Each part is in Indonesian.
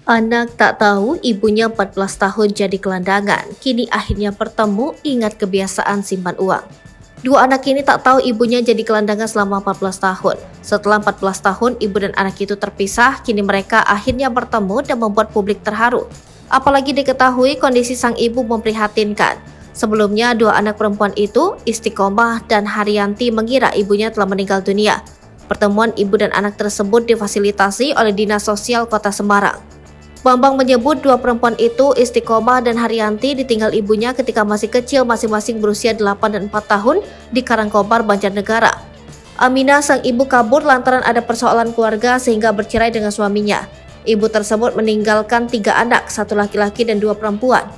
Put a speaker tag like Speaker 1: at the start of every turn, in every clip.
Speaker 1: Anak tak tahu ibunya 14 tahun jadi gelandangan, kini akhirnya bertemu ingat kebiasaan simpan uang. Dua anak ini tak tahu ibunya jadi gelandangan selama 14 tahun. Setelah 14 tahun ibu dan anak itu terpisah, kini mereka akhirnya bertemu dan membuat publik terharu. Apalagi diketahui kondisi sang ibu memprihatinkan. Sebelumnya dua anak perempuan itu, Istiqomah dan Haryanti, mengira ibunya telah meninggal dunia. Pertemuan ibu dan anak tersebut difasilitasi oleh Dinas Sosial Kota Semarang. Bambang menyebut dua perempuan itu, Istiqomah dan Haryanti, ditinggal ibunya ketika masih kecil, masing-masing berusia 8 dan 4 tahun di Karangkobar, Banjarnegara. Aminah, sang ibu, kabur lantaran ada persoalan keluarga sehingga bercerai dengan suaminya. Ibu tersebut meninggalkan 3 anak, 1 laki-laki dan 2 perempuan.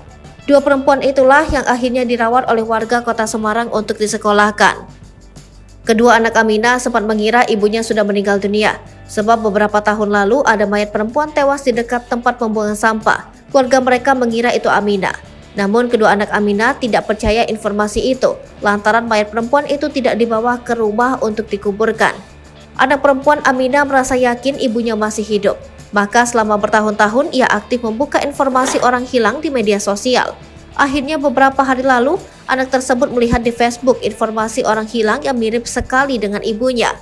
Speaker 1: 2 perempuan itulah yang akhirnya dirawat oleh warga Kota Semarang untuk disekolahkan. Kedua anak Aminah sempat mengira ibunya sudah meninggal dunia, sebab beberapa tahun lalu ada mayat perempuan tewas di dekat tempat pembuangan sampah. Keluarga mereka mengira itu Aminah. Namun kedua anak Aminah tidak percaya informasi itu, lantaran mayat perempuan itu tidak dibawa ke rumah untuk dikuburkan. Anak perempuan Aminah merasa yakin ibunya masih hidup. Maka selama bertahun-tahun ia aktif membuka informasi orang hilang di media sosial. Akhirnya beberapa hari lalu, anak tersebut melihat di Facebook informasi orang hilang yang mirip sekali dengan ibunya.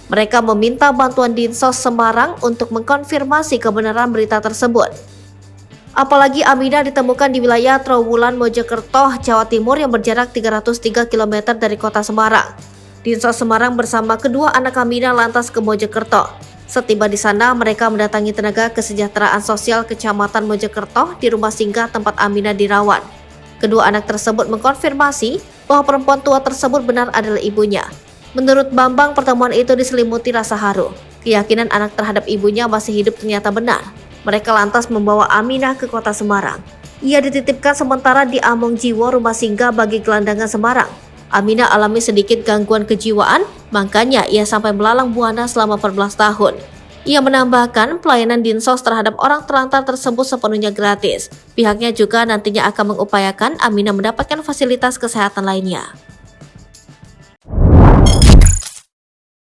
Speaker 1: Mereka meminta bantuan Dinsos Semarang untuk mengkonfirmasi kebenaran berita tersebut. Apalagi Aminah ditemukan di wilayah Trowulan, Mojokerto, Jawa Timur yang berjarak 303 km dari kota Semarang. Dinsos Semarang bersama kedua anak Aminah lantas ke Mojokerto. Setiba di sana, mereka mendatangi tenaga kesejahteraan sosial Kecamatan Mojokerto di rumah singgah tempat Aminah dirawat. Kedua anak tersebut mengkonfirmasi bahwa perempuan tua tersebut benar adalah ibunya. Menurut Bambang, pertemuan itu diselimuti rasa haru. Keyakinan anak terhadap ibunya masih hidup ternyata benar. Mereka lantas membawa Aminah ke kota Semarang. Ia dititipkan sementara di Among Jiwo, rumah singgah bagi gelandangan Semarang. Aminah alami sedikit gangguan kejiwaan, makanya ia sampai melalang buana selama 14 tahun. Ia menambahkan pelayanan Dinsos terhadap orang terlantar tersebut sepenuhnya gratis. Pihaknya juga nantinya akan mengupayakan Aminah mendapatkan fasilitas kesehatan lainnya.